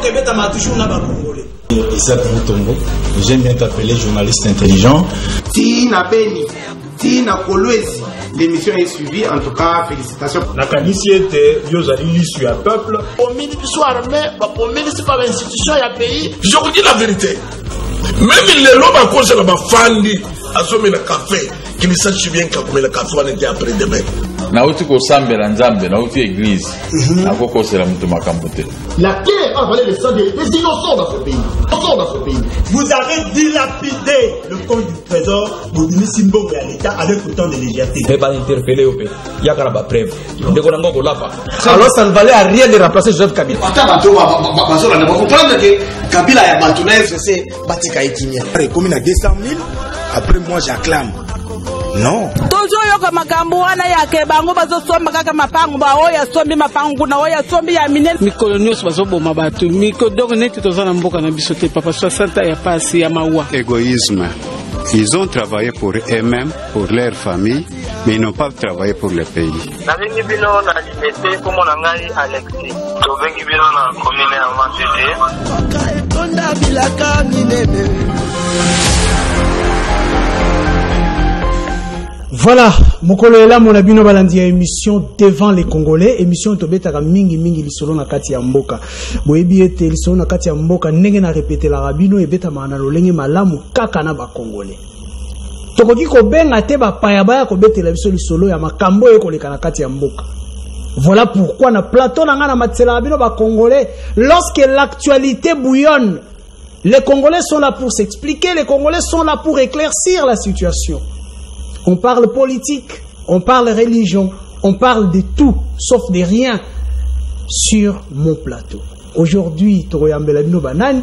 que beta ma toujours na ba congolais. Isaac Moutombo, j'aime bien t'appeler journaliste intelligent. Tina Beni, Tina Kolwezi. L'émission est suivie, en tout cas, félicitations. La candidature était Yozali sur un peuple. Au ministre soit armé, au ministre pas l'institution, il y a pays. Je vous dis la vérité. Même les lobes à cause de la fandi, à ce moment café, qui ne sache bien que le café était après demain. Nauti ko sambe la nzambe, nauti église. Akoko c'est la mutuma kambote. La guerre a volé le sang des innocents dans ce pays. Vous avez dilapidé le compte du trésor pour donner symbole à l'État avec autant de légèreté. Ne pas interpeller au pays. Il y a caraba preuve. Alors ça ne valait à rien de remplacer Joseph Kabila. On va comprendre que Kabila a battu c'est Batika Etimia. Comme il a 200 000, après moi j'acclame. Non. Toujours yoko makambo wana yake bango bazosomba kaka mapango ba oya sombi mapango na oya sombi ya minene mikolo nyos bazoboma batu miko donc neti tozana mboka na biso te papa 60 ya pasi ya mawa. Égoïsme. Ils ont travaillé pour eux-mêmes, pour leur famille, mais ils n'ont pas travaillé pour le pays. Nabengi bino na limete komo na ngai Alexis. Tobengi bino na commune ya Matete. Konda bilaka minene. Voilà, mokolo ela mona bino balandi ya émission devant les Congolais, émission tobetaka mingi lisolo na kati ya mboka. Boyebi ete lisolo na kati ya mboka ndenge na répéter la rabino ebeta mana lolenge malamu kaka na ba Congolais. Tokoki ko benga te ba paya baya ko betela biso lisolo ya makambo e koleka na kati ya mboka. Voilà pourquoi na plateau na ngana matsela rabino ba Congolais, lorsque l'actualité bouillonne, les Congolais sont là pour s'expliquer, les Congolais sont là pour éclaircir la situation. On parle politique, on parle religion, on parle de tout, sauf de rien sur mon plateau. Aujourd'hui, Toroyambela Bino Banane,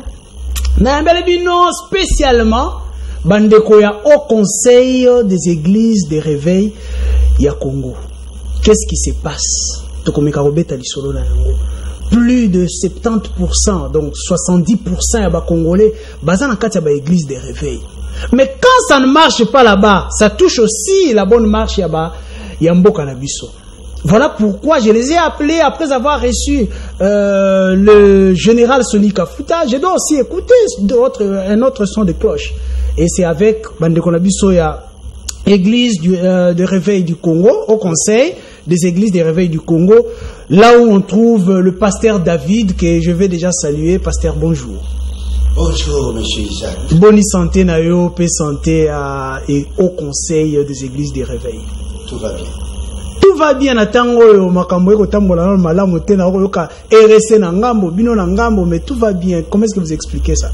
Nayambela Bino spécialement, Bandekoya au Conseil des Églises de Réveil, ya Congo. Qu'est-ce qui se passe? Plus de 70%, donc 70% ya ba Congolais, bazana kati ya ba Église de Réveil. Mais quand ça ne marche pas là-bas, ça touche aussi la bonne marche Yamboka Nabiso. Voilà pourquoi je les ai appelés après avoir reçu le général Soni Kafuta. Je dois aussi écouter un autre son de cloche. Et c'est avec Bandeko Nabiso ya Église de Réveil du Congo, au Conseil des Églises de Réveil du Congo, là où on trouve le pasteur David, que je vais déjà saluer. Pasteur, bonjour. Bonjour, monsieur Isaac. Bonne santé, nayo, paix santé et au Conseil des Églises de Réveil. Tout va bien. Tout va bien, natango, makambo, kotambola, malamu, tena, yoka, RSC na ngambo, bino na ngambo, mais tout va bien. Comment est-ce que vous expliquez ça?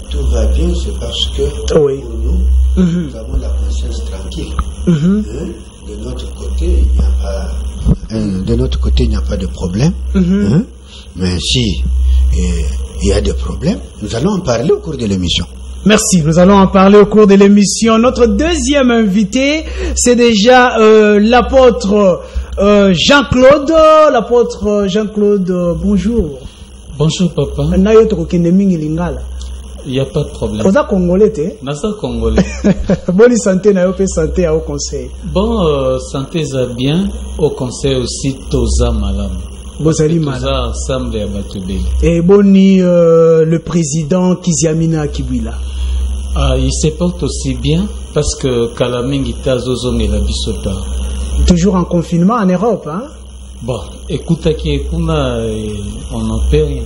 Tout va bien, c'est parce que oui. Pour nous, nous avons la conscience tranquille. De notre côté, il n'y a pas, de notre côté, il n'y a pas de problème. Mais si il y a des problèmes, nous allons en parler au cours de l'émission. Merci, nous allons en parler au cours de l'émission. Notre deuxième invité, c'est déjà l'apôtre Jean-Claude. L'apôtre Jean-Claude, bonjour. Bonjour papa. Il n'y a pas de problème. Vous êtes congolais, t'es? Nasa congolais. Bonne santé, na yope santé au conseil. Bon, santé ça bien. Au conseil aussi, toza malam. Bozali malam. Ensemble à Batubé. Et boni le président Kiziamina Kibwila. Il se porte aussi bien parce que Kalamingi Tazozong et la Bissota. Toujours en confinement en Europe, hein? Bon, écoute, on n'en peut rien.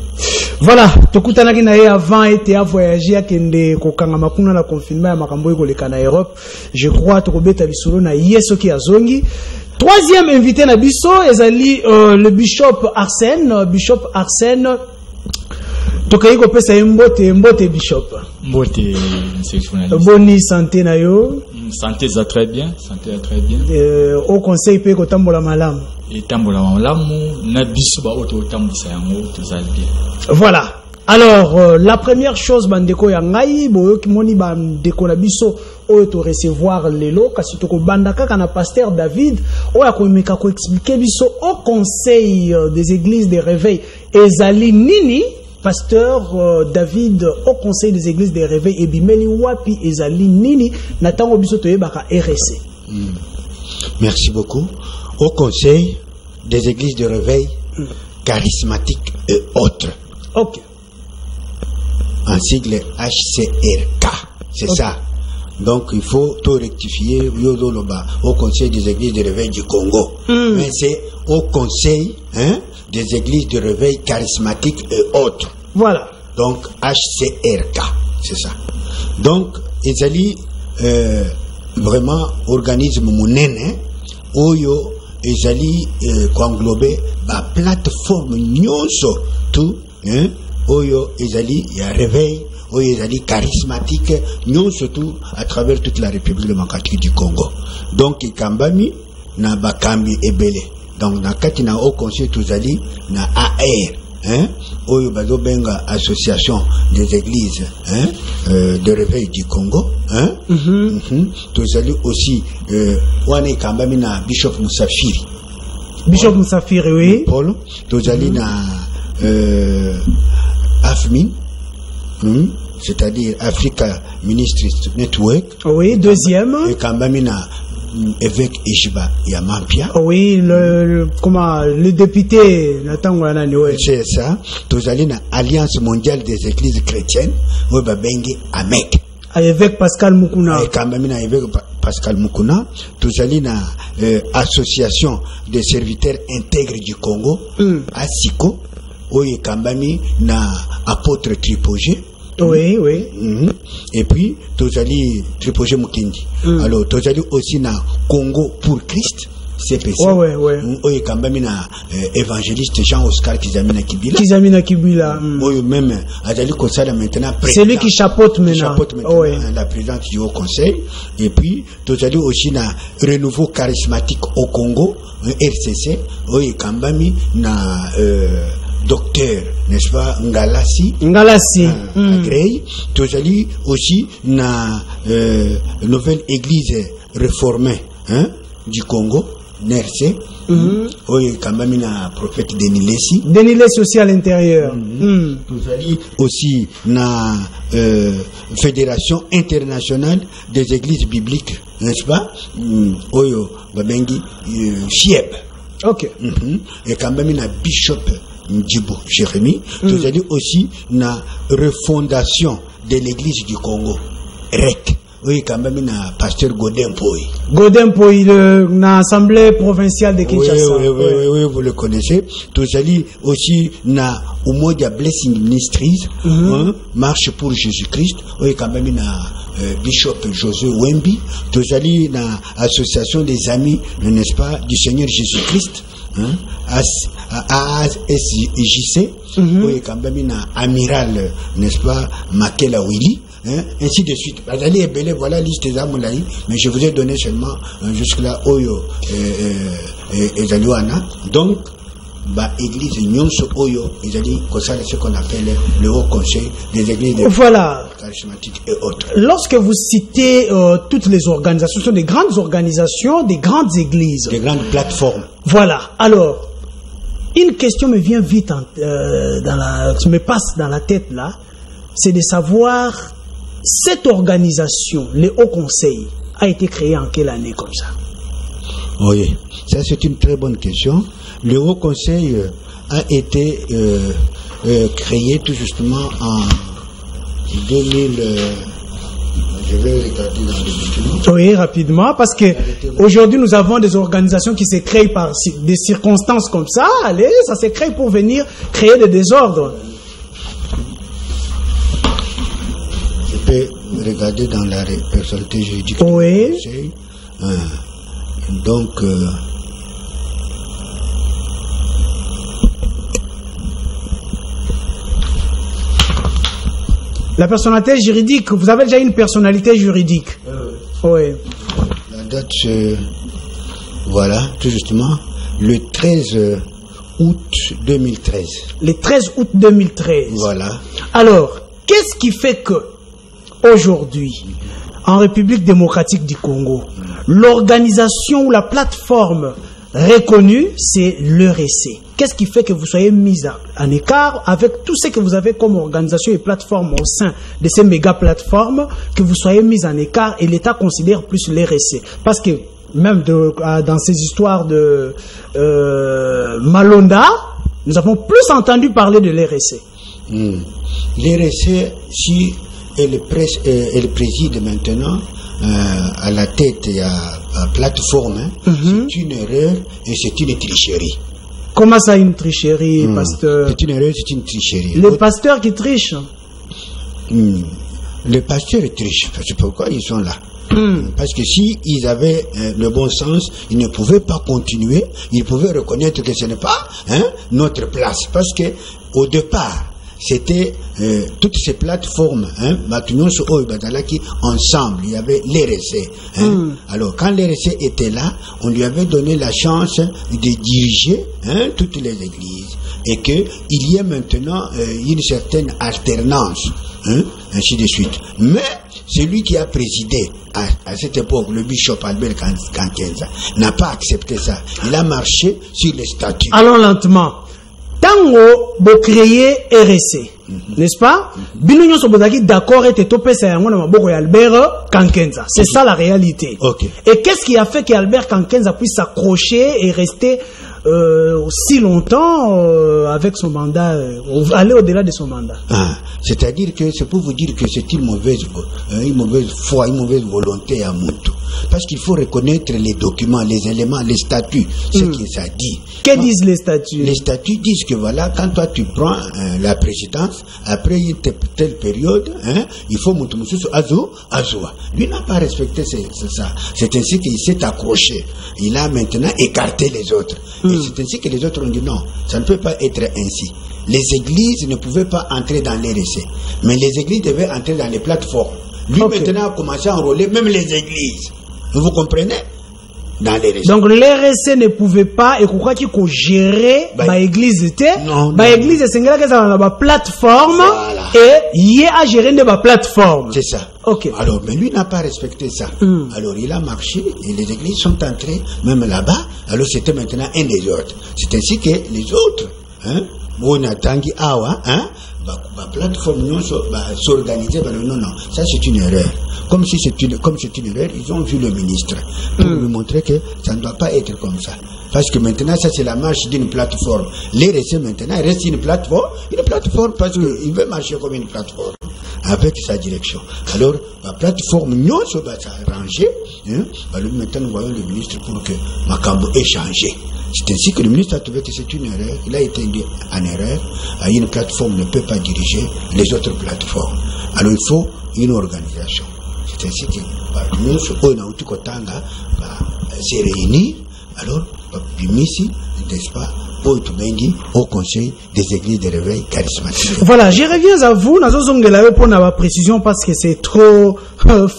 Voilà, tokutanaki na ye avant était à voyager à kende kokanga makuna la confinement ya makambo ekoleka na Europe. Je crois tokobeta bisolo na yeso ki azongi. Troisième invité na biso ezali le bishop Arsène. Tokayi ko pesa mbote bishop. Mbote c'est journaliste. Boni santé na yo. Santé ça très bien, au conseil pe ko tambola malamu. Et tambola malamu na biso ba auto tambisa yango tozali bien. Voilà. Alors, la première chose, bandeko ya ngai, boyo kimoni bandeko na biso, oyo to recevoir lelo, kasi toko bandaka kana pasteur David, oyo akoimeka ko expliquer biso au conseil des églises de réveil, ezali nini, pasteur David, au conseil des églises de réveil, ebimeli wapi ezali nini, natango biso toyebaka RSC. Merci beaucoup. Au conseil des églises de réveil, charismatiques et autres. Ok. en sigle HCRK. C'est ça. Donc il faut tout rectifier au Conseil des Églises de Réveil du Congo. Mais c'est au Conseil des Églises de Réveil charismatiques et autres. Voilà. Donc HCRK, c'est ça. Donc ils vraiment organisme monene oyo ezali englober la plateforme nyonso tout oyo ezali ya réveil oyo ezali charismatique nyonso tout à travers toute la République démocratique du Congo. Donc ikambami na bakambi ebele. Donc na kati na au conseil tozali na AR oyo bazobenga association des églises de réveil du Congo. Tozali aussi wana ikambami na Bishop Musafiri. Bishop Musafiri, oui. Paul tozali na AFMIN, c'est-à-dire Africa Ministries Network. Oui, deuxième. Et ikambami na évêque Ishiba Yamampia. Oui, le député Nathan Wanani. C'est ça. Tozali na Alliance mondiale des églises chrétiennes. Oui, babengi AMEC. Évêque Pascal Mukuna. Et quand même na évêque Pascal Mukuna. Tozali na association des serviteurs intègres du Congo. ASICO. Oui, Kambami na apôtre Tripogé. Oui, oui. Et puis, Tozali Tripogé Mukindi. Alors, Tozali aussi na Congo pour Christ, CPC. Oui, oui. Oui, Kambami na évangéliste Jean-Oscar Kizamina Kibila. Kizamina Kibila. Oui, même, Azali Kosala maintenant. C'est lui qui chapeaute maintenant. La présidente du Haut Conseil. Et puis, Tozali aussi na renouveau charismatique au Congo, RCC. Oui, Kambami na docteur, n'est-ce pas, Ngalasi. Agrey. Tozali aussi na nouvelle église réformée du Congo, NRC. Oui, quand même na prophète Denilesi. Denilesi aussi à l'intérieur. Tozali aussi na fédération internationale des églises bibliques, n'est-ce pas? Oyo babengi Fieb. Ok. Et quand même na Bishop Ndjibo Jérémie. Nous allons aussi na refondation de l'église du Congo, REC. Oui, quand même na pasteur Godin Poy. Godin Poy, l'assemblée provinciale de Kinshasa. Oui, vous le connaissez. Nous allons aussi na Umoja Blessing Ministries, Marche pour Jésus-Christ. Oui, quand même na Bishop José Wembi. Nous allons na Association des Amis, n'est-ce pas, du Seigneur Jésus-Christ. ASJC, oui, quand même, amiral, n'est-ce pas, Makela Willy, ainsi de suite. Voilà liste des Amoulaï, mais je vous ai donné seulement jusque-là, Oyo et Zaluana. Donc, église Nyonso Oyo, ce qu'on appelle le Haut Conseil des églises charismatiques et autres. Lorsque vous citez toutes les organisations, ce sont des grandes organisations, des grandes églises. Des grandes plateformes. Voilà. Alors, une question me vient vite, me passe dans la tête là, c'est de savoir, cette organisation, le Haut Conseil, a été créée en quelle année comme ça? Oui, ça c'est une très bonne question. Le Haut Conseil a été créé tout justement en 2000. Je vais regarder dans les documents. Oui, rapidement, parce que aujourd'hui nous avons des organisations qui se créent par des circonstances comme ça. Allez, ça se crée pour venir créer des désordres. Je peux regarder dans la personnalité juridique. Oui. Du Conseil. Donc. La personnalité juridique, vous avez déjà une personnalité juridique. Oui. La date, voilà, tout justement, le 13 août 2013. Le 13 août 2013. Voilà. Alors, qu'est-ce qui fait que, aujourd'hui, en République démocratique du Congo, l'organisation ou la plateforme reconnue, c'est l'ERC? Qu'est-ce qui fait que vous soyez mis en écart avec tout ce que vous avez comme organisation et plateforme au sein de ces méga plateformes, que vous soyez mis en écart et l'État considère plus l'RC? Parce que même dans ces histoires de Malonda, nous avons plus entendu parler de l'RC. l'RSC, si elle préside maintenant à la tête et à plateforme, c'est une erreur et c'est une tricherie. Comment ça, une tricherie, pasteur? C'est une erreur, c'est une tricherie. Les pasteurs qui trichent. Les pasteurs trichent. C'est pourquoi ils sont là. Parce que si ils avaient le bon sens, ils ne pouvaient pas continuer. Ils pouvaient reconnaître que ce n'est pas notre place. Parce que au départ, c'était toutes ces plateformes, ensemble, il y avait l'RSC. Alors, quand l'RSC était là, on lui avait donné la chance de diriger toutes les églises. Et qu'il y ait maintenant une certaine alternance, ainsi de suite. Mais celui qui a présidé à cette époque, le bishop Albert Kankenza, n'a pas accepté ça. Il a marché sur les statuts. Allons lentement. Tango, vous créez RSC, n'est-ce pas? Binouño Sobodaki d'accord et topé c'est un mot Albert Kankenza. C'est ça la réalité. Okay. Et qu'est-ce qui a fait qu'Albert Kankenza puisse s'accrocher et rester aussi longtemps avec son mandat, aller au-delà de son mandat? C'est-à-dire que c'est pour vous dire que c'est une mauvaise foi, une mauvaise volonté à Moutou. Parce qu'il faut reconnaître les documents, les éléments, les statuts, ce que ça dit. Que disent les statuts? Les statuts disent que voilà, quand toi tu prends la présidence, après une telle période, il faut Moutou Azoua. Lui n'a pas respecté ça. C'est ainsi qu'il s'est accroché. Il a maintenant écarté les autres. Et c'est ainsi que les autres ont dit non, ça ne peut pas être ainsi. Les églises ne pouvaient pas entrer dans l'RSC, mais les églises devaient entrer dans les plateformes. Lui maintenant a commencé à enrôler même les églises. Vous comprenez? Dans l'RSC. Donc l'RSC ne pouvait pas, et pourquoi qu'il faut gérer l'église était? Non. L'église c'est que ça a une plateforme et il a géré de la plateforme. C'est ça. Ok. Alors, mais lui n'a pas respecté ça. Alors il a marché et les églises sont entrées même là-bas. Alors c'était maintenant un des autres. C'est ainsi que les autres, on a tangi awa, la plateforme s'organiser. Non, ça c'est une erreur. Comme c'est une erreur, ils ont vu le ministre pour lui montrer que ça ne doit pas être comme ça. Parce que maintenant, ça c'est la marche d'une plateforme. L'RSC maintenant reste une plateforme parce qu'il veut marcher comme une plateforme avec sa direction. Alors, la plateforme, non, ça va s'arranger. Alors maintenant, nous voyons le ministre pour que Makambo ait changé. C'est ainsi que le ministre a trouvé que c'est une erreur. Il a été en erreur. Une plateforme ne peut pas diriger les autres plateformes. Alors, il faut une organisation. C'est ainsi que nous, s'est réunis. Alors, n'est-ce pas, au conseil des églises de réveil charismatiques. Voilà, je reviens à vous. Nous pour la précision parce que c'est trop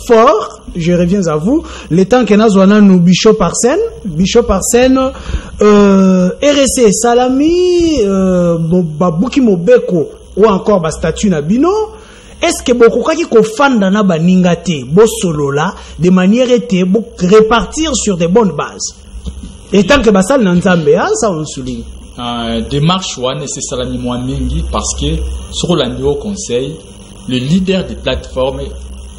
fort. Je reviens à vous. Le temps que nous avons Bishop Arsène, RSC Salami, Babuki Mobeko ou encore Bastatu Nabino. Est-ce que beaucoup qui kofanda na baningate bo solo là de manière été répartir sur de bonnes bases? Et tant que basal nanzambe ça on souligne. Démarche ouane c'est salami moi mingi parce que sur le niveau conseil le leader des plateformes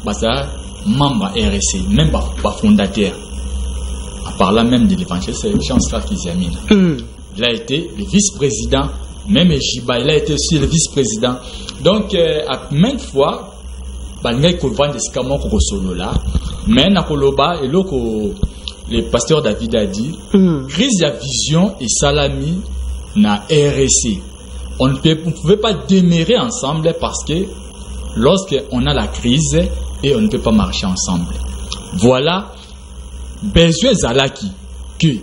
basa membre RSC même pas fondateur en parlant même de l'évangile c'est Jean-Stra Kizamina. Il a été le vice-président même Jiba il a été aussi le vice-président. Donc à maintes fois balngai ko vendre skamo ko solo là mais na koloba et le pasteur David a dit crise de vision et salami na RSC. On ne pouvait pas demeurer ensemble parce que lorsqu'on a la crise et on ne peut pas marcher ensemble. Voilà besoin zalaki que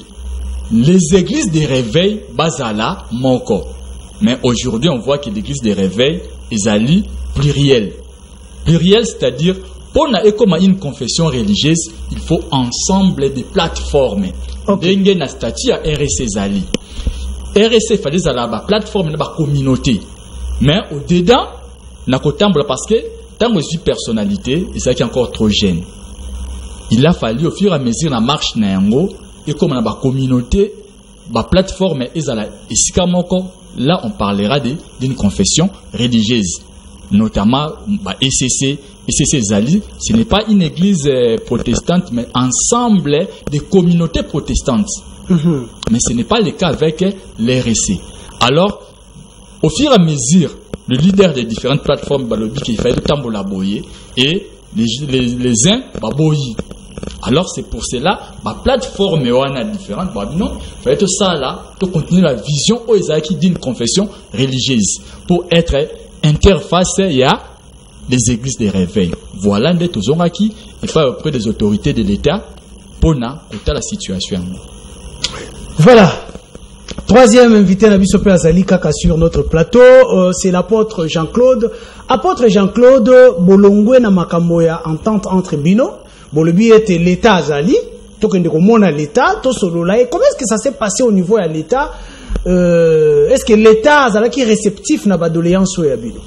les églises de réveil bazala moko. Mais aujourd'hui on voit que l'église de réveil est ali pluriel. Pluriel c'est-à-dire pour une confession religieuse, il faut ensemble des plateformes. Dengue na statut à RSC Zali. RSC fallait la plateforme de la communauté. Mais au-dedans, na kotamble parce que tant que je personnalité, et ça qui est encore trop jeune. Il a fallu au fur et à mesure la marche na yango et comme na ba communauté, ba plateforme ezala esikamoko, là on parlera d'une confession religieuse, notamment ba ECC. Et c'est Zali, ce n'est pas une église protestante, mais ensemble des communautés protestantes. Mais ce n'est pas le cas avec l'RSC. Alors, au fur et à mesure, le leader des différentes plateformes balobi qui fait tambo la boyer et les uns baboyi. Alors c'est pour cela ma plateforme est différente. Non, il faut ça là pour continuer la vision aux Isaac d'une confession religieuse pour être interface il y a les églises de réveil. Voilà des toujours qui il faut auprès des autorités de l'État pour na la situation. Voilà. Troisième invité Nabiso Pe Azali Kaka sur notre plateau, c'est l'apôtre Jean-Claude. Apôtre Jean-Claude, Bolongwe na makamboya entente entre Bino, Bolobi était l'État Azali, tokende komona l'État, to solola. Comment est-ce que ça s'est passé au niveau de l'État? Est-ce que l'État Azali qui est réceptif na badoléance ou Bino?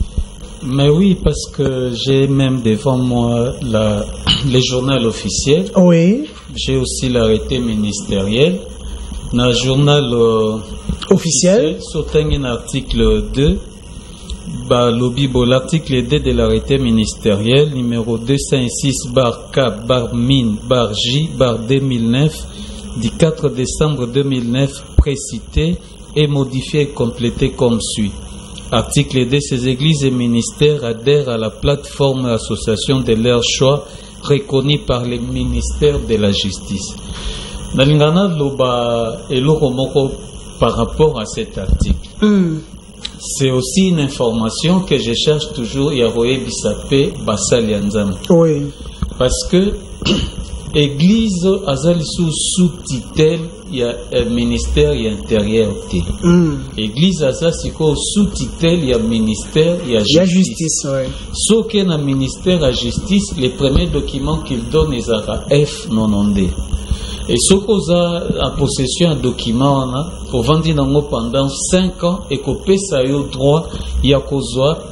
Mais oui, parce que j'ai même devant moi les journaux officiels. Oui. J'ai aussi l'arrêté ministériel. Dans le journal officiel, sautant un article 2, l'article 2 de l'arrêté ministériel numéro 206 bar K min J 2009 du 4 décembre 2009 précité et modifié et complété comme suit. Article 2, ces églises et ministères adhèrent à la plateforme association de leur choix reconnue par les ministères de la justice. Nalingana loba eloko par rapport à cet article. C'est aussi une information que je cherche toujours Yaroé Bissapé Basali Anzam. Oui. Parce que Église azali sous-tutelle il y a un ministère intérieur. Église azali sous-tutelle il y a ministère il y a justice. Ce qui est un ministère à justice, les premiers documents qu'il donne est à F90. Et ce qu'on a en possession un document, on vend pendant 5 ans et qu'on peut ça au droit, il y a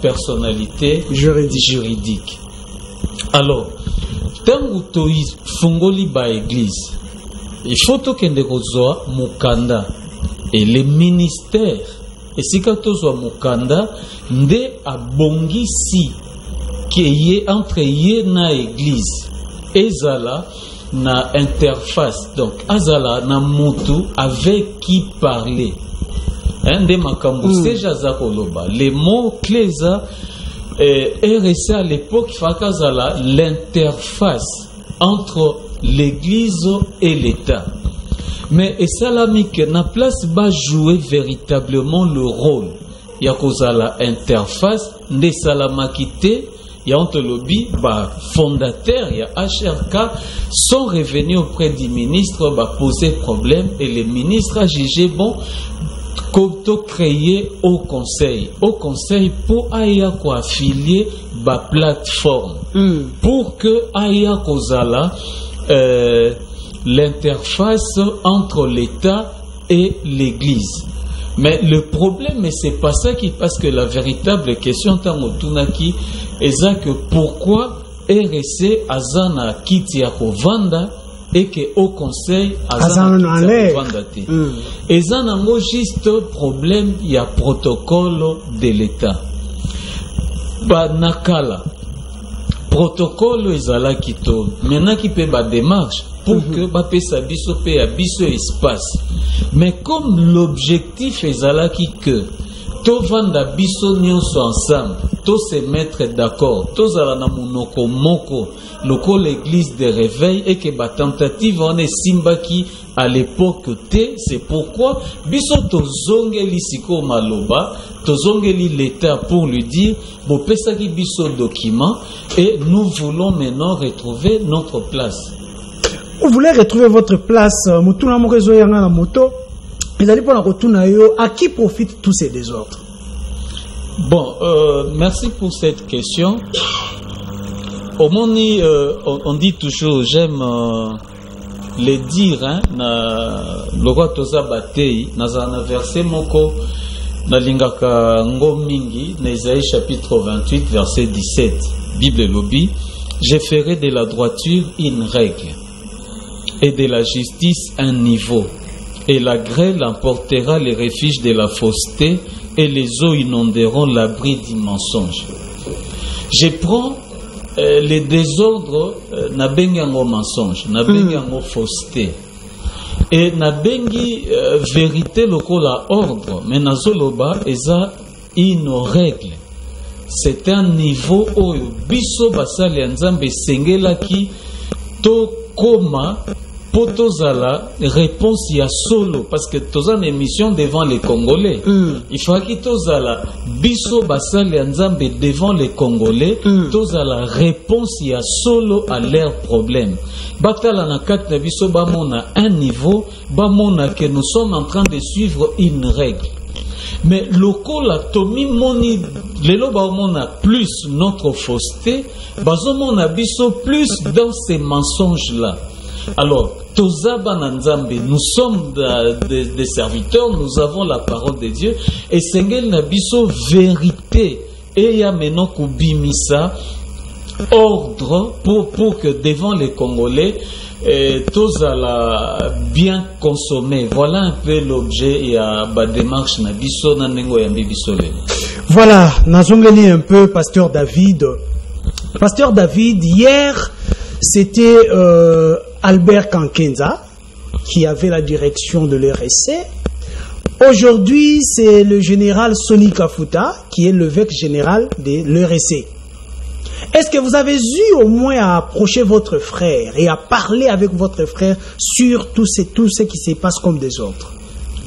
personnalité juridique. Alors, tant que tu fongoli ba église, il faut que tu aies mukanda et les ministères. Et si tu as mukanda, nde abongisi qui est entre yé na église et zala na interface, donc azala na mutu avec qui parler. Nde makambo seja za koloba. Les mots clés RSA à l'époque fakazala l'interface entre l'église et l'État. Mais Esalamik na place va jouer véritablement le rôle. Yakozala interface nde salamakité. Il y a un lobby, fondateur, il y a HRK, sont revenus auprès du ministre, poser problème et le ministre a jugé bon, comme créer au conseil pour aya ko affilier ba plateforme pour que aya kozala l'interface entre l'État et l'Église. Mais le problème, c'est pas ça qui passe, que la véritable question tangotunaki est que pourquoi RSC Azana Kiti Vanda et que au conseil Azana Vanda te. Et ça n'a juste problème, il y a protocole de l'État. Nakala protocole ezala kito. Maintenant qui peut ba démarche pour que bape sa biso pe abiso espace. Mais comme l'objectif ezala qui que to vanda biso nyonso ensemble, to se mettre d'accord, to zala na monoko moko, loko l'église de réveil et que ba tentative on est simbaki à l'époque T, c'est pourquoi biso to zongeli siko maloba, to zongeli l'État pour lui dire bo pesaki biso document et nous voulons maintenant retrouver notre place. Vous voulez retrouver votre place, mutuna mokezo yanga na moto. Ils allaient pour la à qui profitent tous ces désordres? Bon, merci pour cette question. Au Moni, on dit toujours, j'aime le dire, hein, le roi Toza Batei, dans un verset moko, na lingaka ngomingi, na Isaïe chapitre 28, verset 17, Bible Lobby, je ferai de la droiture une règle et de la justice un niveau. Et la grêle emportera les refuges de la fausseté et les eaux inonderont l'abri du mensonge. Je prends les désordres, nabengi ango mensonge, nabengi ango fausseté. Et nabengi vérité lokola ordre, mais nazoloba eza une règle. c'est un niveau oyo biso basali ya nzambe sengelaki to koma po tozala réponse ya solo parce que toza na émission devant les Congolais. Il fallait tozala biso basali ya nzambe devant les Congolais, tozala réponse ya solo à leurs problèmes. Batala na kat na biso bamona un niveau, bamona que nous sommes en train de suivre une règle. Mais lokola tomi moni lelo bamona plus notre fausseté, bazomona biso plus dans ces mensonges là. Alors, Tozaba Nanzambe, nous sommes des serviteurs, nous avons la parole de Dieu, et Sengel Nabiso, vérité, et ya maintenant Koubimisa, ordre pour que devant les Congolais, Tozala bien consommé. Voilà un peu l'objet et la démarche Nabiso Nanengo Yambibisole. Voilà, Nazongeli un peu, Pasteur David. Pasteur David, hier, c'était Albert Kankenza qui avait la direction de l'RSC. Aujourd'hui, c'est le général Sonny Kafuta qui est l'évêque général de l'RSC. Est-ce que vous avez eu au moins à approcher votre frère et à parler avec votre frère sur tout ce qui se passe comme des autres?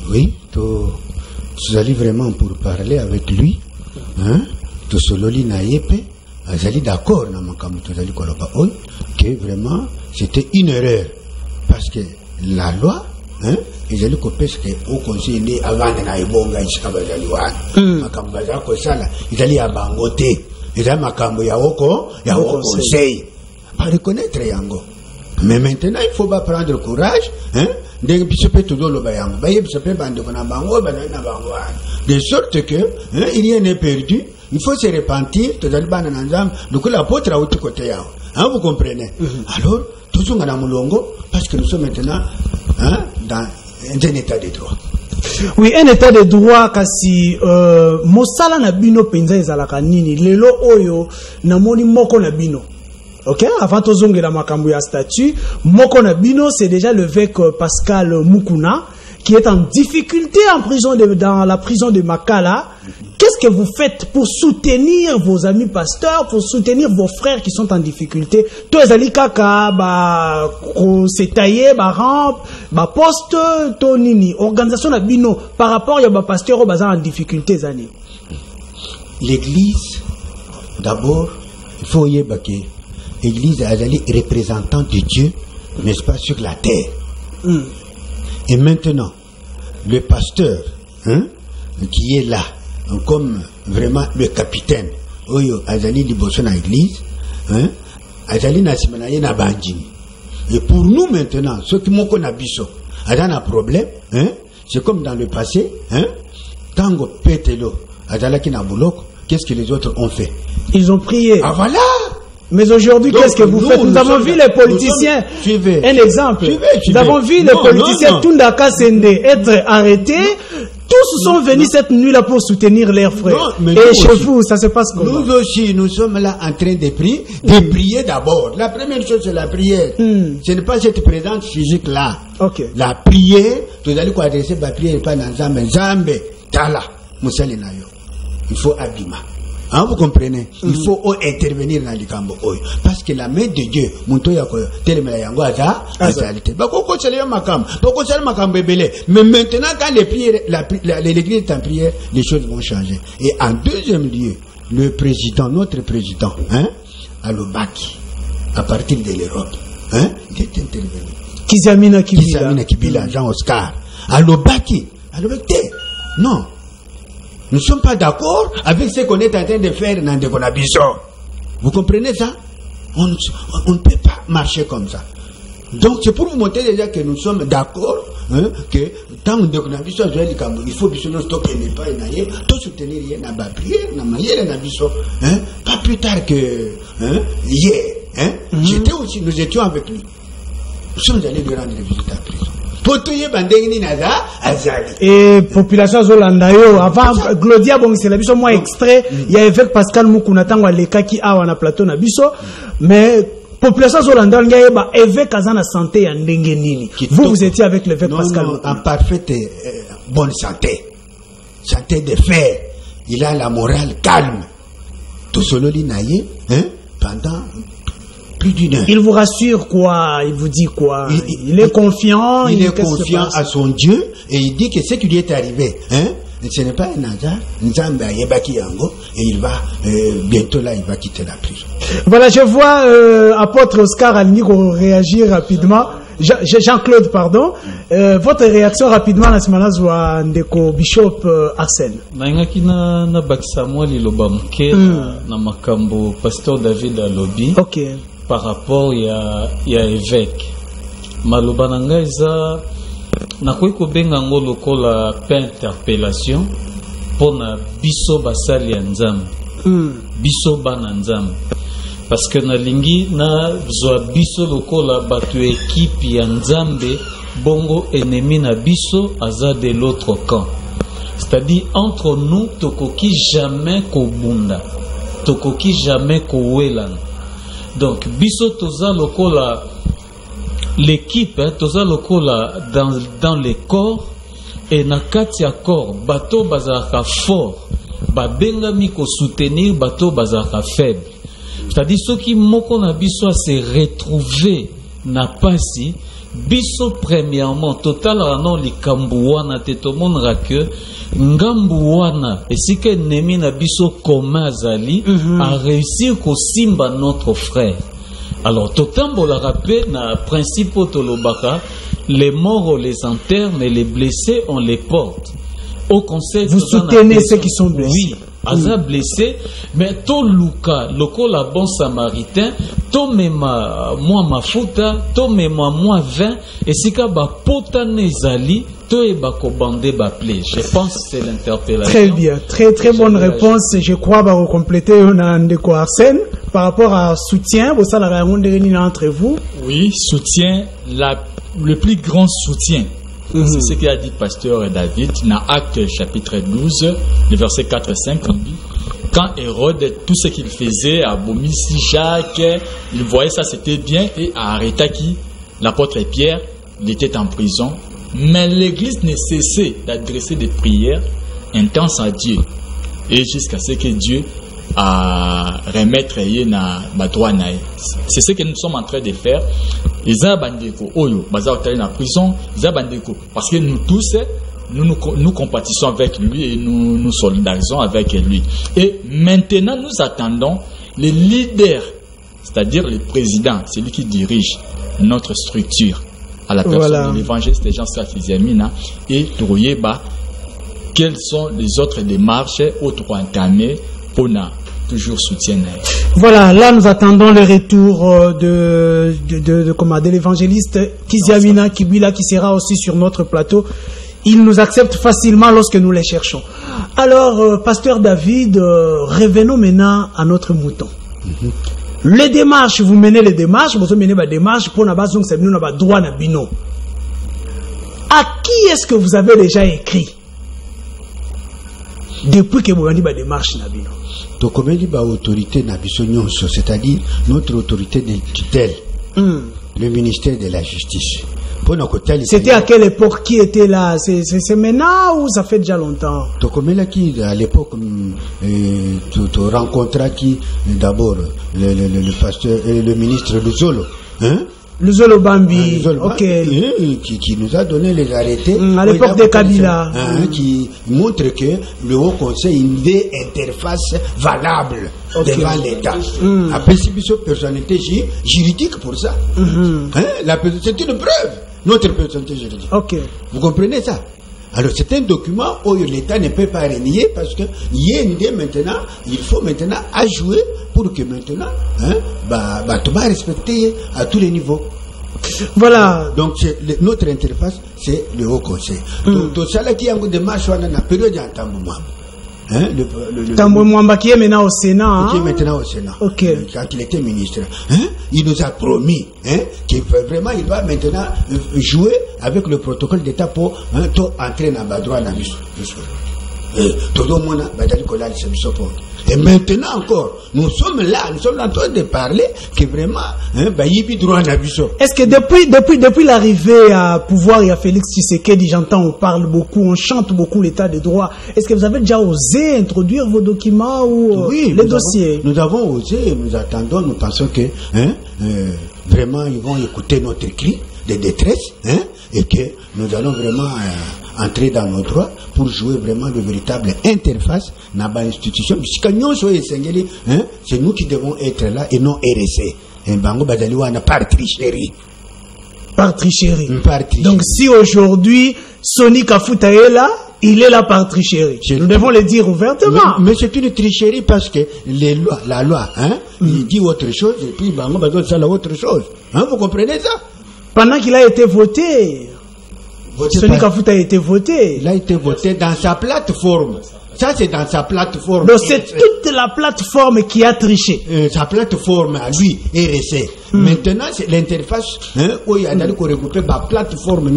Oui, tu allais vraiment pour parler avec lui. Hein? Tu sololi na yepe. J'allais d'accord que vraiment c'était une erreur parce que la loi ils allaient couper ce au conseil avant de naibonga ils allaient abangoter ils allaient makambo ya oko conseil pas reconnaître yango. Mais maintenant il faut pas prendre courage de sorte que il y en est perdu. Il faut se repentir, donc l'apôtre a autre côté. Vous comprenez? Alors, tout le monde parce que nous sommes maintenant dans un état de droit. Oui, un état de droit, kasi Mosala na bino penza ezalaka nini lelo oyo na moni moko na bino. Ok, avant tozongela makambo ya statut, moko na bino c'est déjà l'évêque Pascal Mukuna qui est en difficulté en prison dans la prison de Makala. Qu'est-ce que vous faites pour soutenir vos amis pasteurs, pour soutenir vos frères qui sont en difficulté? Toi, Zali Kaka, c'est taillé, rampe, poste, tonini, organisation na bino par rapport à ba pasteur en difficulté, Zali. L'église, d'abord, il faut y avoir que l'église est représentant de Dieu, n'est-ce pas, sur la terre. Et maintenant, le pasteur, qui est là, comme vraiment le capitaine, Oyo Azali Liboso na église, Azali na simanaye na bandini. Et pour nous maintenant, ceux qui m'ont connu biso, Azali a un problème, c'est comme dans le passé, Tango Petelo, Azali qui na boulok, qu'est-ce que les autres ont fait? Ils ont prié. Ah voilà! Mais aujourd'hui, qu'est-ce que vous faites? Nous avons vu les politiciens. Un exemple. Nous avons vu les politiciens Tundaka Sende être arrêtés. Tous sont venus cette nuit-là pour soutenir leurs frères. Et chez vous, ça se passe comment? Nous aussi, nous sommes là en train de prier d'abord. La première chose, c'est la prière. Ce n'est pas cette présence physique-là. La prière, tu allez quoi adresser la prière, pas dans Zambe, Tala, Moussalinayo. Il faut abima. Vous comprenez? Il faut intervenir dans le cambo. Parce que la main de Dieu, mais maintenant, quand l'église est en prière, les choses vont changer. Et en deuxième lieu, le président, notre président, à l'Obaki, à partir de l'Europe, il est intervenu. Kizamina Kibila, Jean-Oscar, à l'Obaki, non. Nous ne sommes pas d'accord avec ce qu'on est en train de faire dans Ndekonabiso. Vous comprenez ça? On ne peut pas marcher comme ça. Donc c'est pour vous montrer déjà que nous sommes d'accord que tant Ndekonabiso il faut que nous stocker les pas et tout soutenir la prière, pas plus tard que hier. J'étais aussi, nous étions avec lui. Nous sommes allés lui rendre visite à la prison. Et population Zolandayo avant Glodia bon c'est la biso moi extrait il y a évêque Pascal Mukuna tango leka ki awa na plateau na biso mais population Zolandayo ngaye ba évêque azana santé ya ndenge nini vous étiez avec l'évêque Pascal en parfaite bonne santé de fer il a la morale calme tout sololi naïe, hein, pendant plus d'une heure. Il vous rassure quoi? Il vous dit quoi? Il est confiant. Il est confiant à son Dieu et il dit que ce qui lui est arrivé, hein, ce n'est pas un hasard. Nzambe ayebaki yango et il va bientôt là, il va quitter la prison. Voilà, je vois apôtre Oscar Aliniko réagir rapidement. Jean-Claude, pardon. Votre réaction rapidement à ce moment-là, Ndeko Bishop Arsène. Naingaki na bakisa mwa liloba mke na makambo pasteur David alobi. OK. Par rapport ya évêque. Maloba nanga eza nakoki kobenga ngo lokola pa interpellation pona biso basali ya Nzambe. Biso bana Nzambe. Parce que nalingi na zwa biso lokola batu équipe ya Nzambe bongo ennemi na biso aza de l'autre camp. C'est-à-dire entre nous tokoki jamais kobunda. Tokoki jamais kowelana. Donc biso toza lokola l'équipe toza lokola dans les corps et na kati ya corps bato bazaka fort babengami ko soutenir bato bazaka faible. C'est-à-dire ceux qui moko na biso à se retrouver na pasi biso premièrement total non likambuana te to monra que ngambuana esika nemi na biso commun azali a réussir ko simba notre frère. Alors totambo la rappel na principe tolobaka les morts on les enterre mais les blessés on les porte. Au conseil vous soutenez ceux qui sont blessés. Oui. Aza blessé, mais to luka, loko la bon samaritain, to mema moi mafuta, to mema moi vin, et si ka ba pota nezali, to e ba kobande ba ple. Je pense que c'est l'interpellation. Très bien, très bonne réponse. Je crois va compléter un Ndeko Arsène par rapport à soutien. Vous savez la réunion entre vous. Oui, soutien, le plus grand soutien. C'est ce qu'a dit pasteur David dans Actes chapitre 12, le verset 4 et 5. Quand Hérode, tout ce qu'il faisait, a abomi Jacques, il voyait ça, c'était bien, et a arrêté qui? L'apôtre Pierre, il était en prison. Mais l'église ne cessait d'adresser des prières intenses à Dieu. Et jusqu'à ce que Dieu a remettre na badroit nae. C'est ce que nous sommes en train de faire. Isa bandeko oyo baza otali na prison, isa bandeko parce que nous tous nous compatissons avec lui et nous solidarisons avec lui. Et maintenant nous attendons les leaders, c'est-à-dire le président, celui qui dirige notre structure à la personne de l'évangéliste Jean Safizamina et Touroyeba. Quelles sont les autres démarches autres entamées pour toujours soutien. Voilà, là nous attendons le retour de l'évangéliste Kiziamina Kibila qui sera aussi sur notre plateau. Il nous accepte facilement lorsque nous les cherchons. Alors, pasteur David, revenons maintenant à notre mouton. Les démarches, vous menez les démarches, vous menez les démarches pour la base, donc c'est nous n'avons droit à bino. À qui est-ce que vous avez déjà écrit depuis que vous avez dit la démarche na bino? Donc, comme dit l'autorité nabiso, c'est-à-dire notre autorité de tutelle, le ministère de la Justice. C'était à quelle époque? Qui était là? C'est maintenant ou ça fait déjà longtemps? Donc, comme à l'époque, tu rencontras qui d'abord le pasteur, le ministre Luzolo, hein? Luzolo Bambi, ok. Qui nous a donné les arrêtés. À l'époque de Kabila. Qui montre que le Haut Conseil a une interface valable devant l'État. Après, c'est une personnalité juridique pour ça. C'est une preuve, notre personnalité juridique. Ok. Vous comprenez ça? Alors c'est un document où l'État ne peut pas renier parce que maintenant, il faut maintenant ajouer pour que maintenant, tout va respecter à tous les niveaux. Voilà. Donc notre interface, c'est le Haut Conseil. Donc ça là qui a une démarche dans la période d'entendement. Tambo Mwamba qui est maintenant au Sénat. Qui est maintenant au Sénat. Ok. Quand il était ministre, il nous a promis qu'il vraiment il va maintenant jouer avec le protocole d'État pour entrer dans le droit. Tout le monde et maintenant encore, nous sommes en train de parler que vraiment, est-ce que depuis l'arrivée à pouvoir, il y a Félix Tshisekedi, j'entends, on parle beaucoup, on chante beaucoup l'état de droit. Est-ce que vous avez déjà osé introduire vos documents ou les dossiers? Nous avons osé, nous attendons, nous pensons que vraiment ils vont écouter notre cri de détresse et que nous allons vraiment entrer dans nos droits pour jouer vraiment de véritables interfaces dans l'institution. C'est nous qui devons être là et non RSC. Par tricherie. Par tricherie. Donc si aujourd'hui Soni Kafuta est là, il est là par tricherie. Nous devons le dire ouvertement. Mais c'est une tricherie parce que la loi, il dit autre chose et puis autre chose. Vous comprenez ça? Pendant qu'il a été voté, Soni Kafuta a été voté. Il a été voté dans sa plateforme. Ça, c'est dans sa plateforme. Donc, c'est toute la plateforme qui a triché. Sa plateforme à lui, RSC. Maintenant, c'est l'interface où il y a regrouper ma plateforme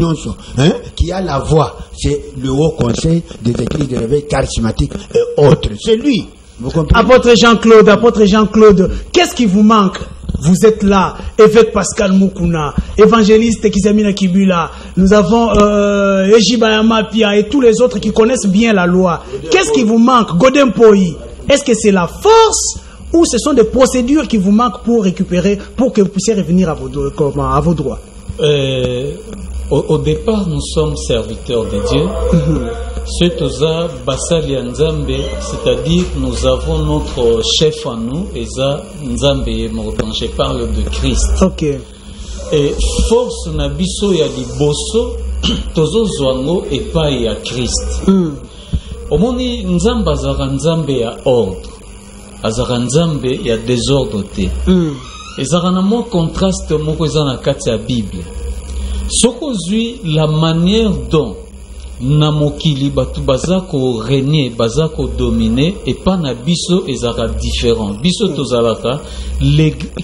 qui a la voix. C'est le Haut Conseil des églises de réveil charismatique et autres. C'est lui. Vous comprenez? Apôtre Jean-Claude, qu'est-ce qui vous manque? Vous êtes là, évêque Pascal Mukuna, évangéliste Kizamina Kibula, nous avons Ejibayama Pia et tous les autres qui connaissent bien la loi. Qu'est-ce qui vous manque? Godem Poi, est-ce que c'est la force ou ce sont des procédures qui vous manquent pour récupérer, pour que vous puissiez revenir à vos droits? Au départ, nous sommes serviteurs de Dieu. C'est-à-dire nous avons notre chef en nous, Eza Nzambe Mordan. Je parle de Christ. Ok. Et force nabiso ya liboso tozo zwango et pas ya Christ. Omoni Nzamba azara Nzambe ya ordre, azara Nzambe ya désordre te. Ezara na mo contraste moko eza na kati ya Bible. Sokozui la manière dont na mokili batu bazako régner, bazako dominer et pas na biso ezara différent. Biso tozalaka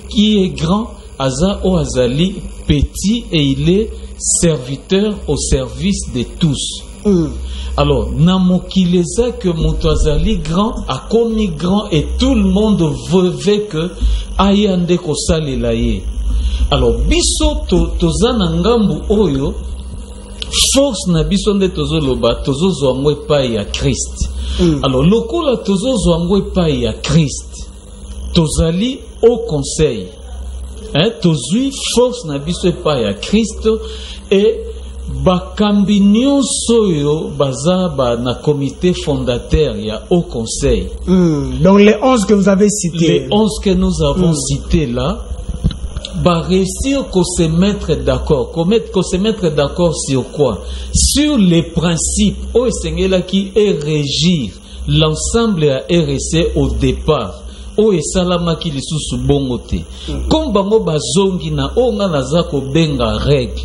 qui est grand aza o azali petit et il est serviteur au service de tous. Alors na mokili eza que moto azali grand a komi grand et tout le monde veut que ayande ko salela ye. Alors biso toza na ngambu oyo force na biso nde tozoloba tozozwa ngo epai ya Christ. Alors lokola tozozwa ngo epai ya Christ tozali au conseil tozwi force na biso epai ya Christ et bakambi nyonso oyo baza na comité fondateur ya au conseil. Donc les 11 que vous avez cités, les 11 que nous avons cités là va réussir qu'à se mettre d'accord. Qu'à se mettre d'accord sur quoi? Sur les principes qui est régir l'ensemble à RSC au départ. Salama qui les sous bongote. Comme bango bazongi na onga nazako benga règle.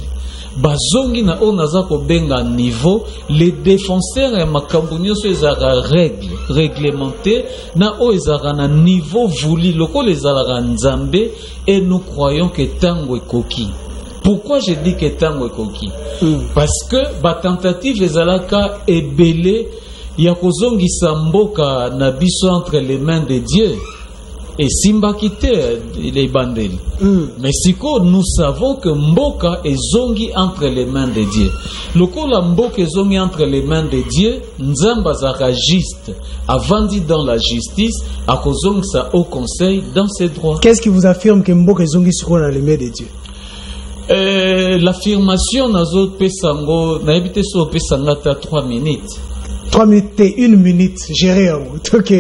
Bazongi na onga nazako benga niveau. Les défenseurs et makambunyo so ezara règle réglementée na o ezara na niveau voulu loko les alara nzambe. Et nous croyons que tango est coquille. Pourquoi je dis que tango est coquille? Parce que ba tentative ezalaka ebele ya kozongi samboka na biso entre les mains de Dieu et simba kite les bandeli. Mais siko nous savons que mboka est zongi entre les mains de Dieu. Loko la mboka est zongi entre les mains de Dieu, nzamba zaka juste avandi dans la justice, à kozong sa au conseil dans ses droits. Qu'est-ce qui vous affirme que mboka est zongi sur les mains de Dieu? L'affirmation nazo pesango na ebite so pesanga ta 3 minutes. 3 minutes et 1 minute gérer. OK.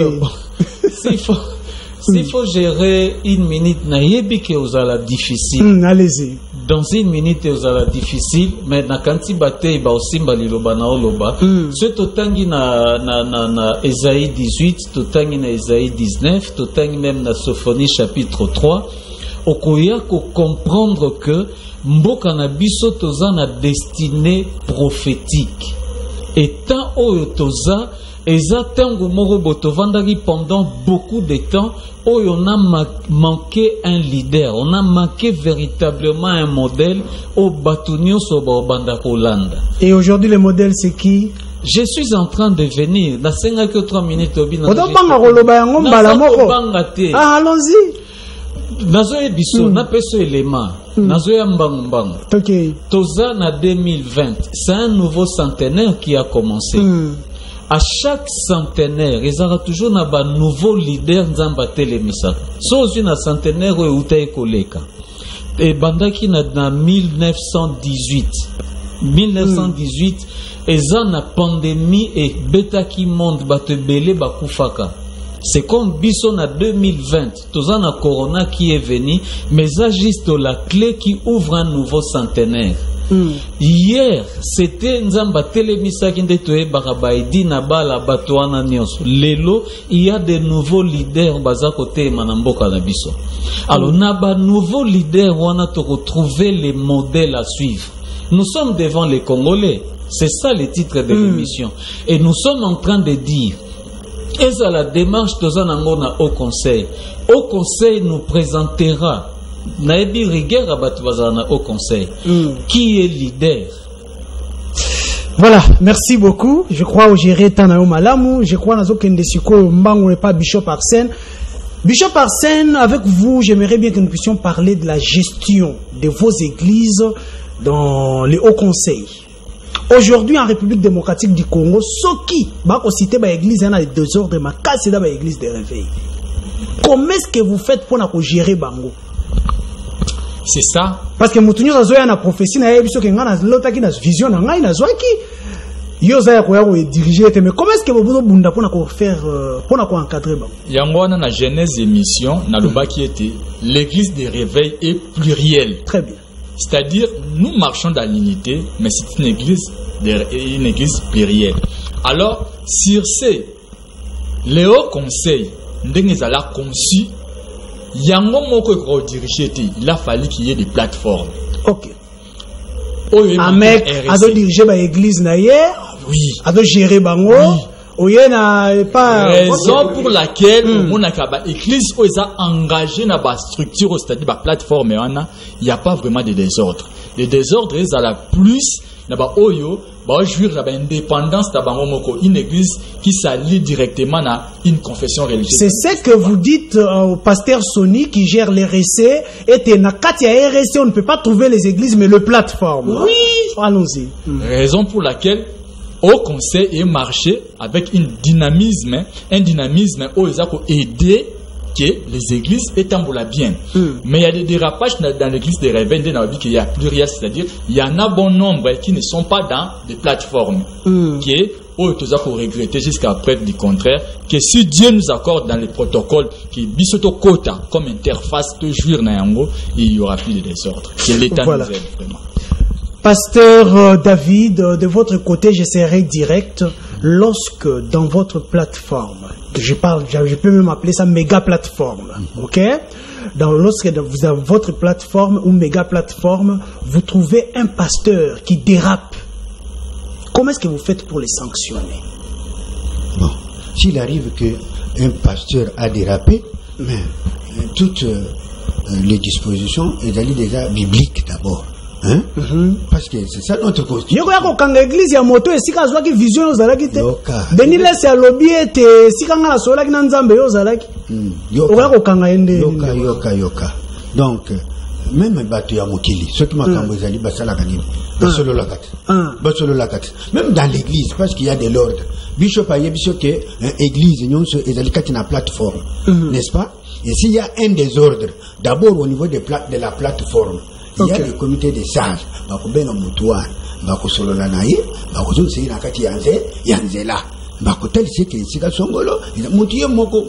S'il faut gérer 1 minute, naïbi que vous allez difficile. Allez-y. Dans 1 minute, vous allez difficile, mais na kanti bate ba osimba liloba na oloba. Ce totangi na Esaïe 18, totangi na Esaïe 19, totangi même na Sophonie chapitre 3. Okoya ko comprendre que mboka na biso toza na destinée prophétique. Et tant oyo toza exactement moko botovandaki pendant beaucoup de temps où on a manqué un leader, on a manqué véritablement un modèle au batunio soba banda kolanda. Et aujourd'hui le modèle c'est qui? Je suis en train de venir. Dans 5 à 3 minutes, allons-y. Nazoe biso, na peso élément. Nazoe mbang. Toza na 2020. C'est un nouveau centenaire qui a commencé. À chaque centenaire, il y aura toujours un nouveau leader Nzamba Telemisa. Sozu na centenaire ou Uta Koleka. Et bandaki na 1918. 1918, et la pandémie et bêta qui monte batebele bakufaka. C'est comme Bisson en 2020, toza na corona qui est venu, mais ça juste la clé qui ouvre un nouveau centenaire. Hier, c'était Nzamba Telemisa qui ndetoe barabaidi na bala batoana nyonso. Lelo, il y a de nouveaux leaders baza côté manamboka na biso. Alors na ba nouveaux leaders on a retrouvé les modèles à suivre. Nous sommes devant les Congolais. C'est ça le titre de l'émission. Et nous sommes en train de dire, et à la démarche de au Conseil. Au Conseil nous présentera, Naebi Riguer Abatouazana au Conseil, qui est leader. Voilà, merci beaucoup. Je crois au géré Tanao Malamu. Je crois dans aucun des siko Mbango n'est pas Bishop Arsène. Bishop Arsène, avec vous, j'aimerais bien que nous puissions parler de la gestion de vos églises dans les hauts conseils. Aujourd'hui, en République démocratique du Congo, ce qui va citer l'église dans les désordres, ma casse c'est dans l'église de réveil. Comment est-ce que vous faites pour gérer Bango? C'est ça. Parce que Moutounio a une prophétie, na yebiso que ngana lota ki na vision na ngai na zwaki. Yo za ko diriger mais comment est-ce que vous pouvez bunda pour faire pour encadrer Bango? Yango na Genèse émission na loba qui était l'église de réveil est plurielle. Très bien. C'est-à-dire, nous marchons dans l'unité, mais c'est une église plurielle. Alors, sur ces, les hauts conseils, nous avons conçu, il y a un moment où il a fallu qu'il y ait des plateformes. Ok. Un mec a dirigé l'église naïère, oui. A gérer Bango. Oui. Raison pour laquelle l'église a engagé dans la structure, c'est-à-dire la plateforme, il n'y a pas vraiment de désordre. Les désordres, ils la plus, jouir de l'indépendance une église qui s'allie directement à une confession religieuse. C'est ce que vous dites au pasteur Sony qui gère les RC. Et na katia RC, on ne peut pas trouver les églises, mais le plateforme. Oui. Allons-y. Raison pour laquelle au conseil et marché avec un dynamisme où ils ont aidé que les églises étamboulent bien. Mais il y a des dérapages dans l'église des réveils, il y a pluriel, c'est-à-dire il y en a bon nombre qui ne sont pas dans des plateformes. Qui est où ils ont regretté jusqu'à preuve du contraire que si Dieu nous accorde dans les protocoles qui bisoto quota comme interface de jouir nayango, il y aura plus de désordre. Que l'État nous aide vraiment. Pasteur David, de votre côté, je serai direct. Lorsque dans votre plateforme, je peux même appeler ça méga plateforme, ok? Lorsque vous avez votre plateforme ou méga plateforme, vous trouvez un pasteur qui dérape. Comment est-ce que vous faites pour les sanctionner? Bon, s'il arrive qu'un pasteur a dérapé, mais toutes les dispositions, elles allaient déjà bibliques d'abord. Hein? Parce que c'est ça notre constitution. Yoko yako kanga église ya moto esika zwaki vision ozalaki te. Deni laisse ya lobby ete sika ngala solaki na nzambe yo ozalaki. Yoko kanga ende. Yoka. Donc même bato ya mokili, ceux qui makambo ezali basala kanini. Basolo la kati. Même dans l'église parce qu'il y a de l'ordre. Bishop a yebisho que église nyonso ezali kati na plateforme. N'est-ce pas? Et s'il y a un désordre, d'abord au niveau de la plateforme, il y a le comité des sages. Bakobena mutuan, bakosolola naye, bakozon sey na kati yanzela. Bakotali seke sika songolo, mutu ye moko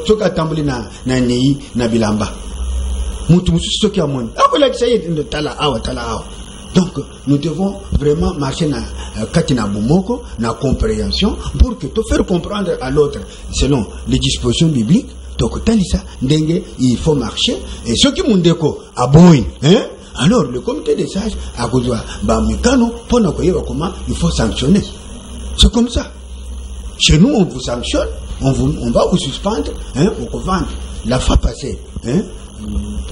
soka tambuli na nei na bilamba. Mutu musu soki amoni. Akola kisaye tala awa. Donc nous devons vraiment marcher na katina bomoko, na compréhension pour que te faire comprendre à l'autre selon les dispositions bibliques. Donc talisa ndenge il faut marcher et ceux qui mundeko aboyi, hein? Alors le comité des sages a besoin bamikano pour nous dire comment il faut sanctionner. C'est comme ça. Chez nous on vous sanctionne, on va vous suspendre, hein, pour vendre. La fois passée, hein,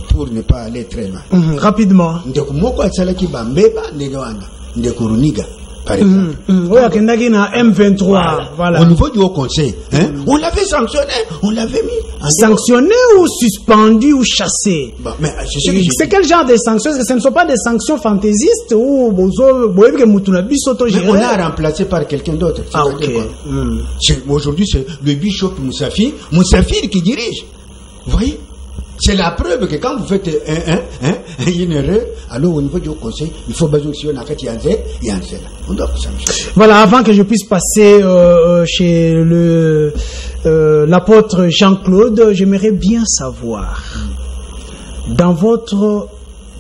pour ne pas aller très loin. Rapidement. Ndeko moko asalaki bambeba ndenge wana ndeko runiga par exemple. M23, voilà. Au niveau du Haut Conseil, hein, on l'avait sanctionné, on l'avait mis. Sanctionné ou suspendu ou chassé? C'est quel genre de sanctions? Est-ce que ce ne sont pas des sanctions fantaisistes ou on l'a remplacé par quelqu'un d'autre. Ah, ok. Aujourd'hui, c'est le bishop Moussafir qui dirige. Vous voyez? C'est la preuve que quand vous faites une erreur, alors au niveau du Haut Conseil, il faut besoin si on a fait on doit sanctionner. Voilà, avant que je puisse passer chez l'apôtre Jean-Claude, j'aimerais bien savoir, dans votre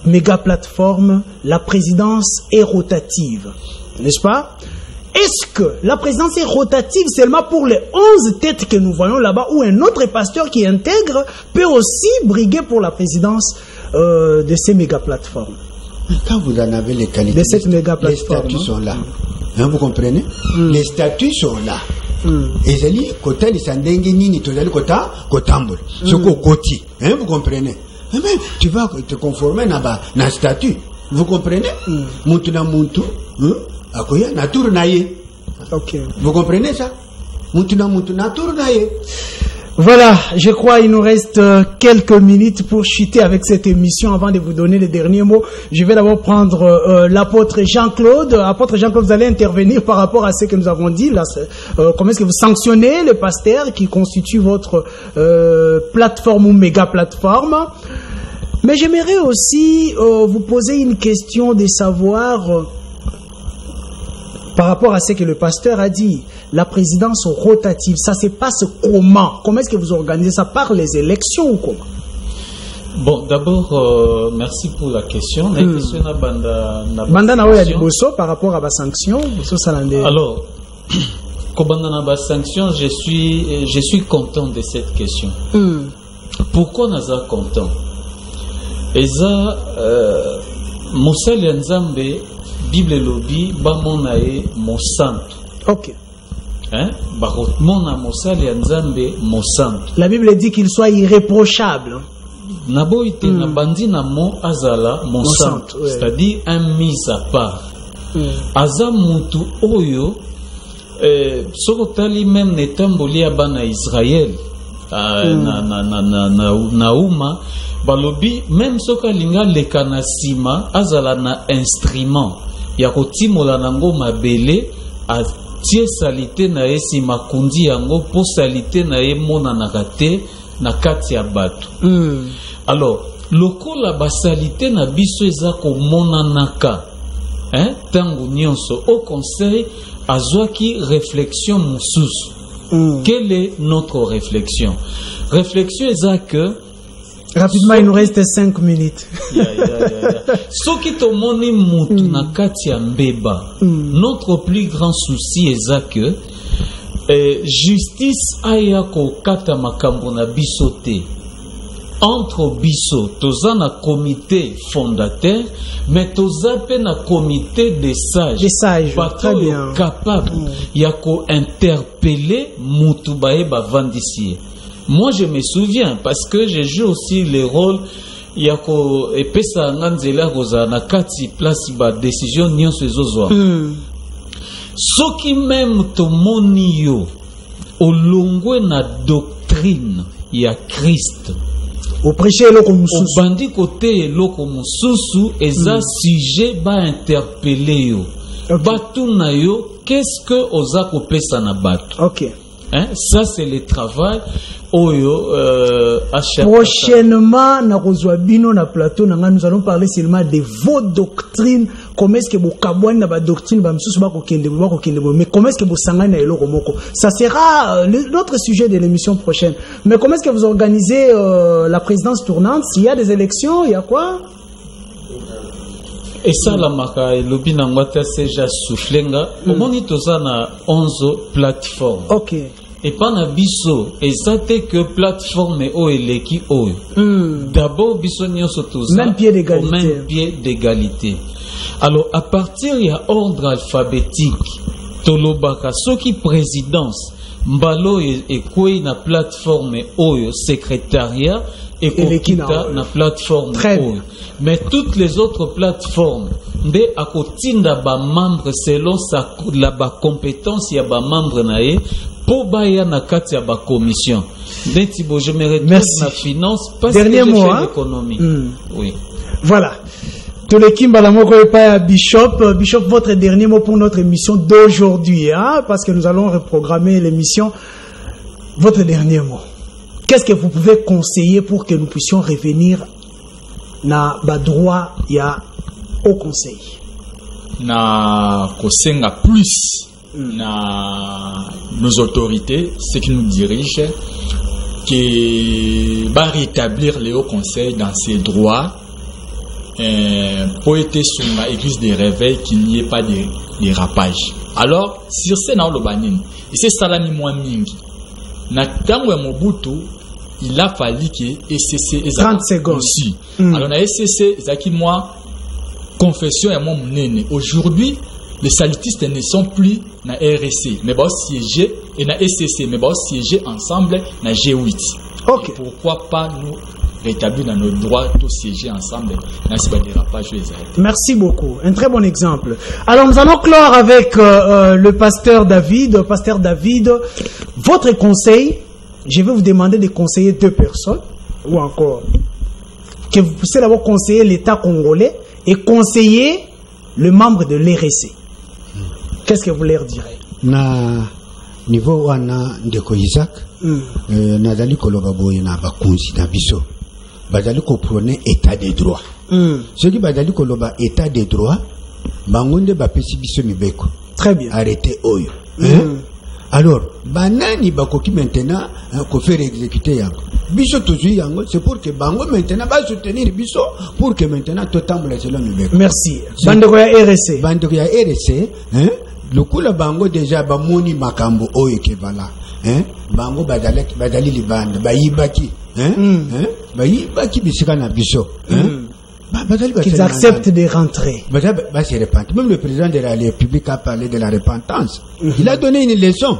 méga plateforme, la présidence est rotative, n'est-ce pas? Est-ce que la présidence est rotative seulement pour les 11 têtes que nous voyons là-bas, ou un autre pasteur qui intègre peut aussi briguer pour la présidence de ces méga plateformes? Quand vous en avez les qualités, de cette méga plateforme, les statuts sont là. Hein, vous comprenez? Les statuts sont là. Et c'est dit, côté les sandengue nini, tu as le kota, kotambul. Ce koti. Hein, vous comprenez? Mais tu vas te conformer à un statut. Vous comprenez? Muntu na muntu. Akoya na tour naye. Ok. Vous comprenez ça? Muntu na tour naye. Voilà, je crois qu'il nous reste quelques minutes pour chuter avec cette émission avant de vous donner les derniers mots. Je vais d'abord prendre l'apôtre Jean-Claude. Apôtre Jean-Claude, vous allez intervenir par rapport à ce que nous avons dit. Là, comment est-ce que vous sanctionnez le pasteur qui constitue votre plateforme ou méga plateforme? Mais j'aimerais aussi vous poser une question de savoir, par rapport à ce que le pasteur a dit, la présidence rotative, ça se passe comment? Comment est-ce que vous organisez ça? Par les élections ou comment? Bon, d'abord, merci pour la question. La question Banda na oya liboso par rapport à la sanction. Alors, Kobanda na ba sanction, je suis content de cette question. Pourquoi naza content? Eza Moussali Nzambe Bible lobi bamonae mosanto. Ok. Hein? Barotmona Moussali Nzambe mosanto. La Bible dit qu'il soit irréprochable. Naboite na bandi na mo azala mosanto, c'est-à-dire un mis à part. Aza mutu oyo sokotali même netamboli ya bana Israël nauma balobi même soka linga lekana sima azala na instrument ya kotimola nango mabele atie salite na ye sima kundi yango po salite na ye monanaka te na kati ya bato. Alors lokola basalite na biso eza komonanaka tango nyonso au conseil azwaki réflexion mosusu. Quelle est notre réflexion? Réflexion est que rapidement, il nous reste 5 minutes. Soki tomoni mutu na kati ya mbeba. Notre plus grand souci est que justice aya ko kata makambo na biso te. Entre biso, toza na comité fondateur, mais toza pe na comité des sages. Des sages, très bien. Capable ya ko interpeller mutu bae bavandisi. Moi, je me souviens, parce que j'ai joué aussi le rôle, yako epesa nganzela roza na kati place ba décision nyonso ezozwa. Soki même tomoni yo olongwe na doctrine ya Christ. Au prêcher eloko mususu. Au bandi côté eloko mususu eza sujet ba interpeller yo. Batuna yo, qu'est-ce que oza kopesa na bato? OK. Hein? Ça, c'est le travail. Prochainement, na plateau, nous allons parler seulement de vos doctrines. Comment est-ce que vous kabouane na ba doctrine ba msusu ba kokende mais comment est-ce que vous sangana na eloko moko? Ça sera l'autre sujet de l'émission prochaine. Mais comment est-ce que vous organisez la présidence tournante? S'il y a des élections, il y a quoi? Et ça, la marque, lobby n'angwata seja soufflenga. Au moment toza na 11 plateformes. Ok. Et pas na biso, exacte que plateforme o eleki o. D'abord biso nyonso toza. Même pied d'égalité. Au même pied d'égalité. Alors à partir il y a ordre alphabétique. Tolobaka soki présidence mbalo et quoi na plateforme oyo secrétariat et kokita na plateforme oyo. Mais toutes les autres plateformes nde akotinda ba membre selon la ba compétence ya ba membre na ye pour baya na kati ya ba commission. Ndeti bo je me retrouve na finance parce dernier que je mot, fais l'économie. Oui. Voilà. Tous les Kimbalamoko et pas Bishop. Bishop, votre dernier mot pour notre émission d'aujourd'hui, hein, parce que nous allons reprogrammer l'émission. Votre dernier mot. Qu'est-ce que vous pouvez conseiller pour que nous puissions revenir na ba droit ya au conseil? Na kosenga plus na nos autorités, ceux qui nous dirigent, qui va rétablir le haut conseil dans ses droits. Pour être sur l'église des réveils, qu'il n'y ait pas de dérapage. Alors, sur ce na lobanine, et c'est ça là ni moins mingi. Na tango ya Mobutu, il a fallu que SCC 30 secondes. Aussi. Alors na SCC zaki moi confession ya mon nene. Aujourd'hui, les salitistes ne sont plus na RSC, mais bah siéger et na SCC, mais bah siéger ensemble na G8. OK. Pourquoi pas nous rétablir dans nos droits, tous siéger ensemble dans ce dérapage. Merci beaucoup. Un très bon exemple. Alors, nous allons clore avec le pasteur David. Pasteur David, votre conseil, je vais vous demander de conseiller 2 personnes, ou encore, que vous puissiez d'abord conseiller l'État congolais et conseiller le membre de l'RSC. Qu'est-ce que vous leur direz? Na niveau wana ndeko Isaac, nazali koloba boye na bakonzi na biso. Bazali ko prôner état des droits. Ce qui bazali koloba état des droits, bangonde bapesi biso mibeko. Très bien. Arrêtez oyo. Alors, banani bakoki maintenant ko faire exécuter yango. Biso tozui yango, c'est pour que bango maintenant ba soutenir biso pour que maintenant totambola selon mibeko. Merci. Bandeko ya RSC. Bandeko ya RSC, lokula bango déjà bamoni makambo oyo ke bala. Bango badali libanda bayibaki bayibaki bisika na biso qu'ils acceptent de rentrer. Se repentir. Même le président de la République a parlé de la repentance. Il a donné une leçon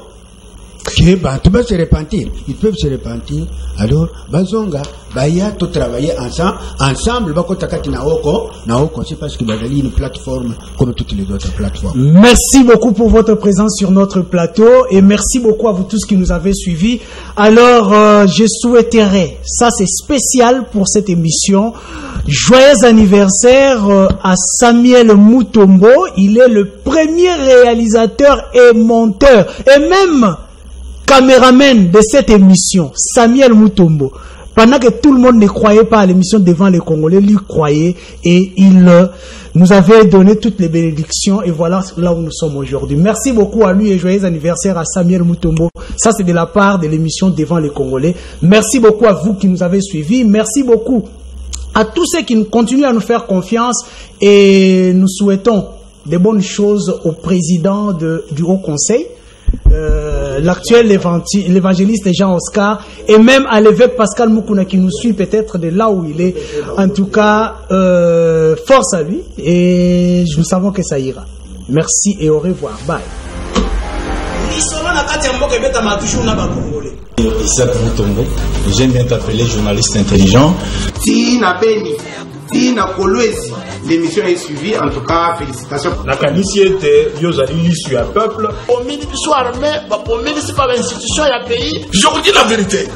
que tu vas se repentir. Ils peuvent se repentir. Alors bazonga baya to travailler ensemble bakotakati na oko c'est parce que bazali une plateforme comme toutes les autres plateformes. Merci beaucoup pour votre présence sur notre plateau et merci beaucoup à vous tous qui nous avez suivis. Alors je souhaiterais, ça c'est spécial pour cette émission, joyeux anniversaire à Samuel Mutombo. Il est le premier réalisateur et monteur et même caméraman de cette émission, Samuel Mutombo. Pendant que tout le monde ne croyait pas à l'émission Devant les Congolais, lui croyait et il nous avait donné toutes les bénédictions et voilà là où nous sommes aujourd'hui. Merci beaucoup à lui et joyeux anniversaire à Samuel Mutombo. Ça c'est de la part de l'émission Devant les Congolais. Merci beaucoup à vous qui nous avez suivis. Merci beaucoup à tous ceux qui continuent à nous faire confiance et nous souhaitons de bonnes choses au président du Haut Conseil. L'actuel l'évangéliste Jean Oscar et même à l'évêque Pascal Mukuna qui nous suit peut-être de là où il est. En tout cas, force à lui et nous savons que ça ira. Merci et au revoir. Bye. Isaac Mutombo, j'aime bien t'appeler journaliste intelligent. Si na Beni, si na Kolwezi, l'émission est suivie, en tout cas, félicitations. La caniciété, Yozali l'issue à peuple. Au ministre armé, au ministre par l'institution et le pays. Je vous dis la vérité.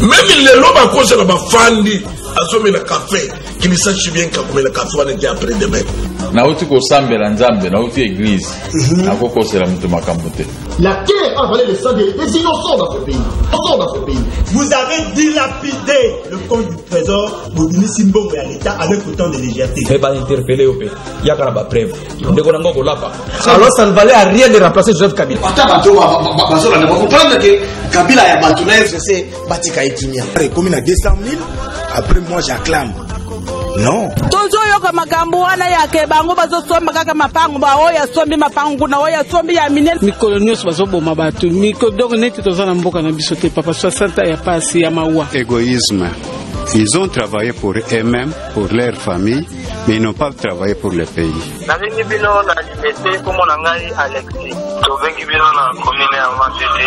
Même les lobes à cause de la fandi, à sommer le café, qui ne sache bien qu'à le café, on était après demain. Nauti kosambela nzambe nauti église akokosela mutu makambo te. La terre a volé le sang des innocents dans ce pays. Vous avez dilapidé le compte du trésor Bobini Simbongo et à l'État avec autant de légèreté. Mais pas interpellé au pays. Il y a pas preuve. Alors ça ne valait à rien de remplacer Joseph Kabila. Vous comprendre que Kabila ya Batuna FCC Batika Ekinia. Comme il a 200 000, après moi j'acclame. Non. Tozoyoka makambo wana yake bango bazosomba kaka mapango ba oya sombi mapango na oya sombi ya minene mikolo nyonso bazoboma bato mikodoko neti tozana mboka na biso te papa 60 ya pasi ya maua. Égoïsme. Ils ont travaillé pour eux-mêmes, pour leur famille, mais ils n'ont pas travaillé pour le pays. Nalingi bino na limete komo na ngai Alexis. Tobengi bino na commune ya Matete.